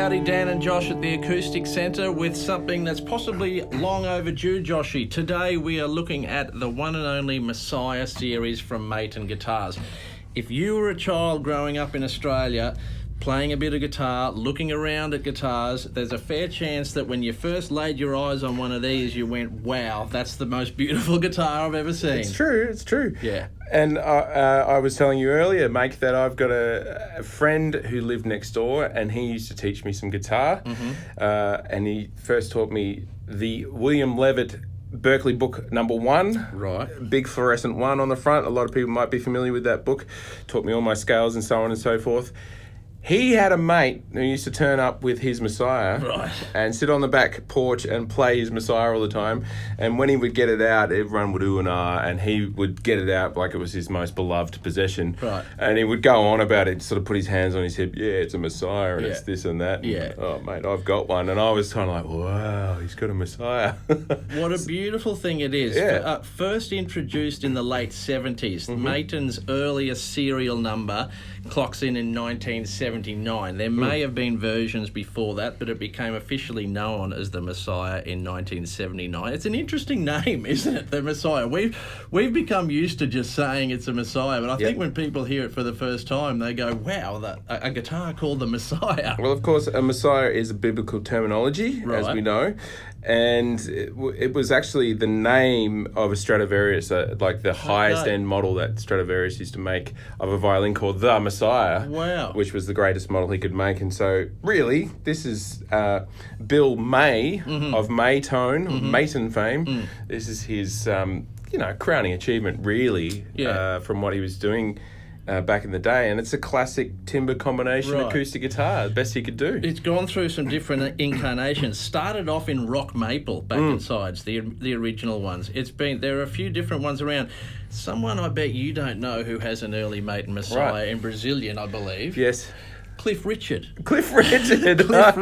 howdy, Dan and Josh at the Acoustic Centre with something that's possibly long overdue, Joshy. Today we are looking at the one and only Messiah series from Maton Guitars. If you were a child growing up in Australia, playing a bit of guitar, looking around at guitars, there's a fair chance that when you first laid your eyes on one of these, you went, wow, that's the most beautiful guitar I've ever seen. It's true. Yeah. And I was telling you earlier, Mike, that I've got a friend who lived next door, and he used to teach me some guitar. And he first taught me the William Levitt Berkeley book number 1. Right. Big fluorescent 1 on the front. A lot of people might be familiar with that book. Taught me all my scales and so on and so forth. He had a mate who used to turn up with his Messiah and sit on the back porch and play his Messiah all the time. And when he would get it out, everyone would ooh and ah, and he would get it out like it was his most beloved possession. Right. And he would go on about it, sort of put his hands on his hip, yeah, it's a Messiah and it's this and that. Yeah. And, oh, mate, I've got one. And I was kind of like, wow, he's got a Messiah. What a beautiful thing it is. Yeah. First introduced in the late 70s, Maton's earliest serial number clocks in 1979. There may have been versions before that, but it became officially known as the Messiah in 1979. It's an interesting name, isn't it? The Messiah. We've become used to just saying it's a Messiah, but I think when people hear it for the first time, they go, wow, a guitar called the Messiah. Well, of course, a Messiah is a biblical terminology, as we know. And it was actually the name of a Stradivarius, like the highest end model that Stradivarius used to make of a violin called the Messiah. Wow. Which was the greatest model he could make. And so, really, this is Bill May of Maton, Maton fame. This is his, crowning achievement, really, from what he was doing back in the day, and it's a classic timber combination acoustic guitar, the best he could do. It's gone through some different incarnations. Started off in rock maple back and sides, the original ones. There are a few different ones around. Someone I bet you don't know who has an early Maton Messiah in Brazilian, I believe. Yes. Cliff Richard. Cliff Richard. I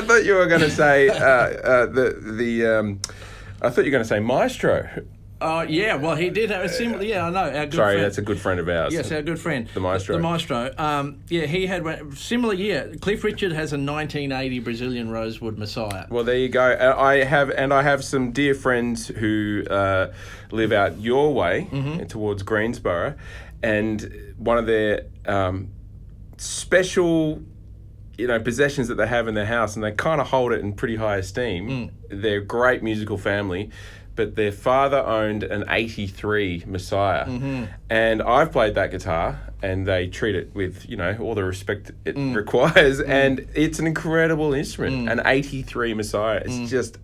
thought you were going to say I thought you were going to say Maestro. Well, he did have a similar... Yeah, I know. Our good friend. That's a good friend of ours. Yes, our good friend. The Maestro. The Maestro. He had a similar year. Cliff Richard has a 1980 Brazilian Rosewood Messiah. Well, there you go. I have some dear friends who live out your way towards Greensboro, and one of their special... possessions that they have in their house, and they kind of hold it in pretty high esteem. They're a great musical family, but their father owned an 83 Messiah. And I've played that guitar, and they treat it with, all the respect it requires, and it's an incredible instrument. An 83 Messiah. It's just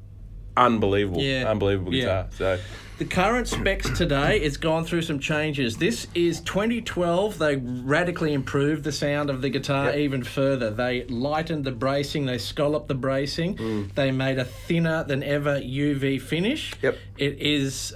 unbelievable. Unbelievable guitar. So the current specs today, it's gone through some changes. This is 2012. They radically improved the sound of the guitar even further. They lightened the bracing. They scalloped the bracing. They made a thinner than ever UV finish. It is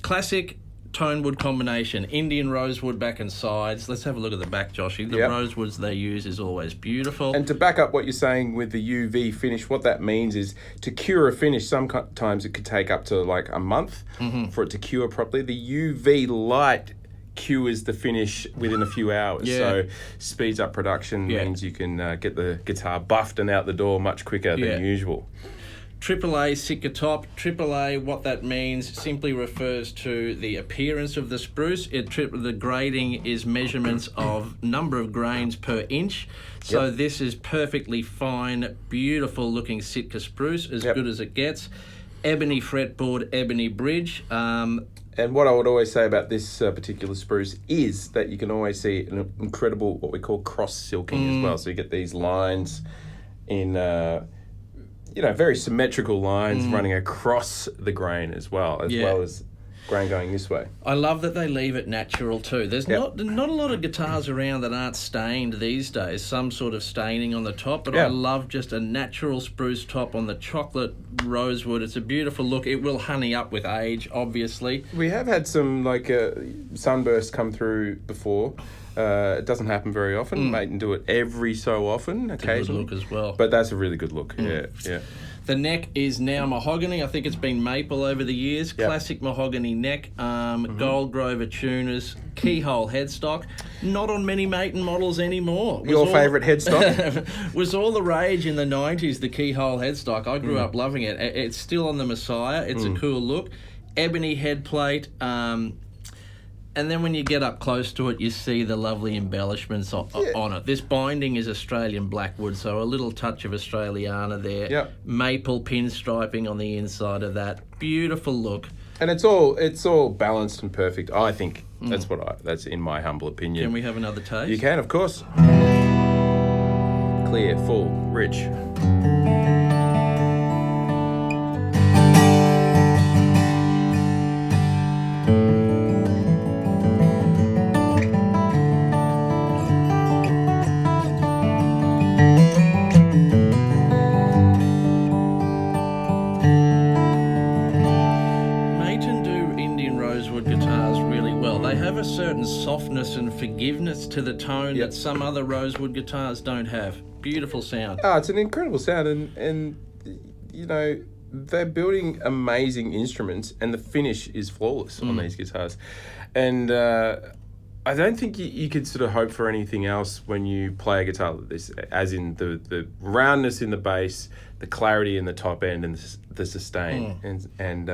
classic tone wood combination, Indian rosewood back and sides. Let's have a look at the back, Joshy. The rosewoods they use is always beautiful. And to back up what you're saying with the UV finish, what that means is to cure a finish, sometimes it could take up to like a month for it to cure properly. The UV light cures the finish within a few hours. So speeds up production, means you can get the guitar buffed and out the door much quicker than usual. AAA Sitka top. AAA, what that means simply refers to the appearance of the spruce. The grading is measurements of number of grains per inch. So this is perfectly fine, beautiful looking Sitka spruce, as good as it gets. Ebony fretboard, ebony bridge. And what I would always say about this particular spruce is that you can always see an incredible, what we call cross-silking as well. So you get these lines in... very symmetrical lines running across the grain as well as grain going this way. I love that they leave it natural too. There's not a lot of guitars around that aren't stained these days, some sort of staining on the top, but I love just a natural spruce top on the chocolate rosewood. It's a beautiful look. It will honey up with age, obviously. We have had some sunbursts come through before. It doesn't happen very often. Maton do it every so often, occasionally. Good look as well. But that's a really good look. Yeah. The neck is now mahogany. I think it's been maple over the years. Yep. Classic mahogany neck. Gold Grover tuners. Keyhole headstock. Not on many Maton models anymore. Your favourite headstock? Was all the rage in the 90s, the keyhole headstock. I grew up loving it. It's still on the Messiah. It's a cool look. Ebony headplate. And then when you get up close to it, you see the lovely embellishments on it. This binding is Australian blackwood, so a little touch of Australiana there. Yep. Maple pinstriping on the inside of that. Beautiful look. And it's all balanced and perfect. I think that's in my humble opinion. Can we have another taste? You can, of course. Clear, full, rich. Softness and forgiveness to the tone that some other rosewood guitars don't have. Beautiful sound. Oh, it's an incredible sound, and you know, they're building amazing instruments, and the finish is flawless on these guitars. And I don't think you could sort of hope for anything else when you play a guitar like this, as in the roundness in the bass, the clarity in the top end, and the sustain, and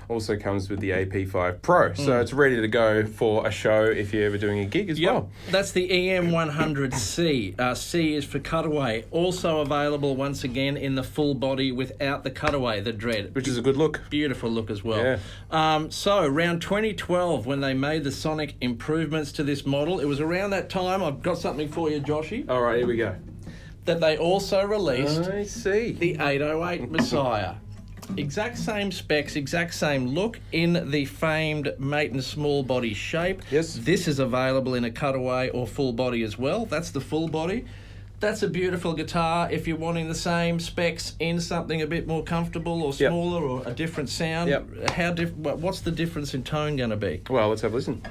also comes with the AP5 Pro, so it's ready to go for a show if you're ever doing a gig as well. That's the EM100C. C is for cutaway. Also available once again in the full body without the cutaway, the dread, which is a good look. Beautiful look as well. Yeah. So around 2012, when they made the sonic improvements to this model, it was around that time. I've got something for you, Joshy. All right, here we go. That they also released the 808 Messiah. Exact same specs, exact same look in the famed Maton small body shape. Yes. This is available in a cutaway or full body as well. That's the full body. That's a beautiful guitar if you're wanting the same specs in something a bit more comfortable or smaller or a different sound. What's the difference in tone going to be? Well, let's have a listen.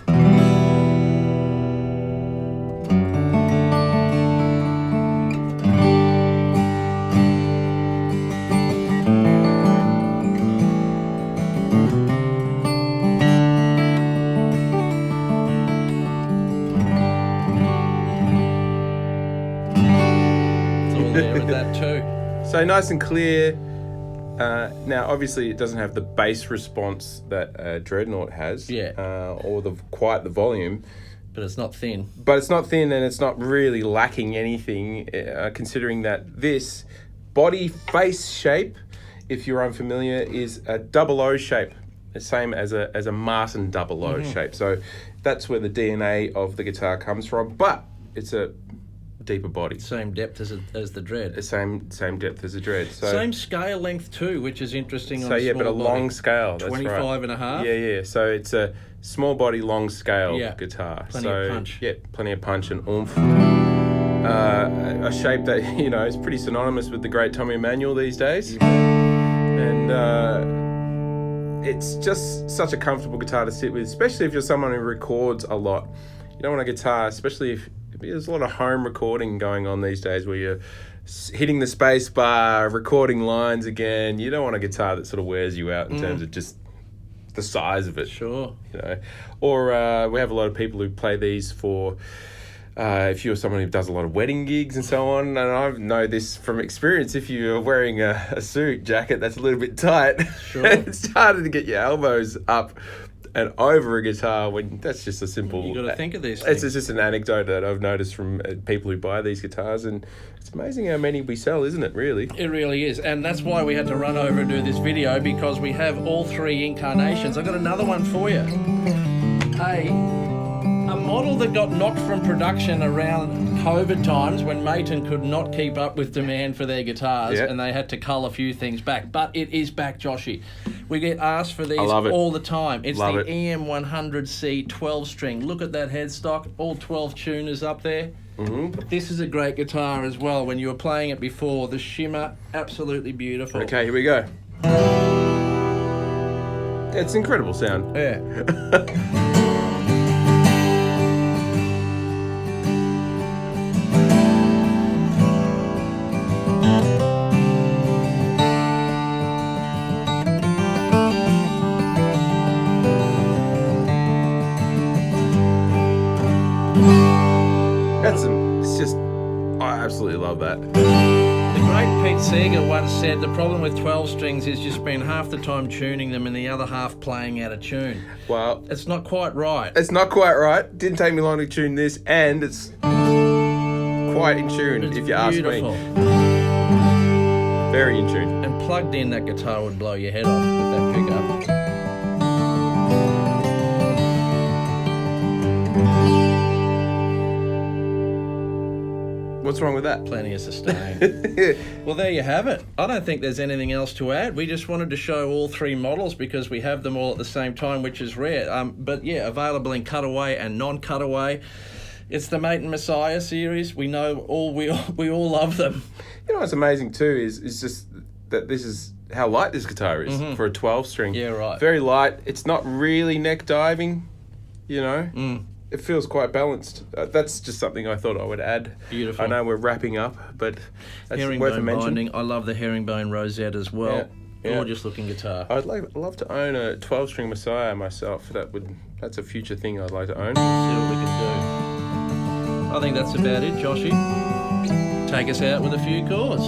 So nice and clear. Now, obviously, it doesn't have the bass response that Dreadnought has, or quite the volume. But it's not thin. But it's not thin, and it's not really lacking anything, considering that this body face shape, if you're unfamiliar, is a double O shape, the same as a Martin double O shape. So that's where the DNA of the guitar comes from. But it's a deeper body. Same depth as the dread. The same depth as the dread. So same scale length too, which is interesting. So but a long scale. 25 and a half. Yeah. So it's a small body, long scale guitar. Plenty of punch. Yeah, plenty of punch and oomph. A shape that is pretty synonymous with the great Tommy Emmanuel these days. And it's just such a comfortable guitar to sit with, especially if you're someone who records a lot. You don't want a guitar, especially if there's a lot of home recording going on these days where you're hitting the space bar, recording lines again. You don't want a guitar that sort of wears you out in terms of just the size of it. Sure. Or we have a lot of people who play these for, if you're someone who does a lot of wedding gigs and so on, and I know this from experience, if you're wearing a suit jacket that's a little bit tight, it's harder to get your elbows up and over a guitar when that's just a simple... You got to think of these things. It's just an anecdote that I've noticed from people who buy these guitars, and it's amazing how many we sell, isn't it, really? It really is, and that's why we had to run over and do this video, because we have all three incarnations. I've got another one for you. A model that got knocked from production around COVID times when Maton could not keep up with demand for their guitars, and they had to cull a few things back. But it is back, Joshy. We get asked for these all the time. It's the EM100C 12-string. Look at that headstock, all 12 tuners up there. This is a great guitar as well. When you were playing it before, the shimmer, absolutely beautiful. Okay, here we go. It's incredible sound. Yeah. great Pete Seeger once said the problem with 12 strings is you spend half the time tuning them and the other half playing out of tune. Well, It's not quite right. it's not quite right. Didn't take me long to tune this, and it's quite in tune, It's if you ask beautiful. me. Very in tune. And plugged in, that guitar would blow your head off with that pickup. What's wrong with that? Plenty of sustain. Well, there you have it. I don't think there's anything else to add. We just wanted to show all three models because we have them all at the same time, which is rare. But yeah, available in cutaway and non-cutaway. It's the Maton Messiah series. We know we all love them. You know what's amazing too is just that this is how light this guitar is for a 12 string. Yeah, right. Very light. It's not really neck diving, you know. It feels quite balanced. That's just something I thought I would add. Beautiful. I know we're wrapping up, but that's worth a Herringbone mention. binding. I love the herringbone rosette as well. Yeah. Gorgeous looking guitar. I'd love to own a 12-string Messiah myself. That's a future thing I'd like to own. See what we can do. I think that's about it, Joshy. Take us out with a few chords.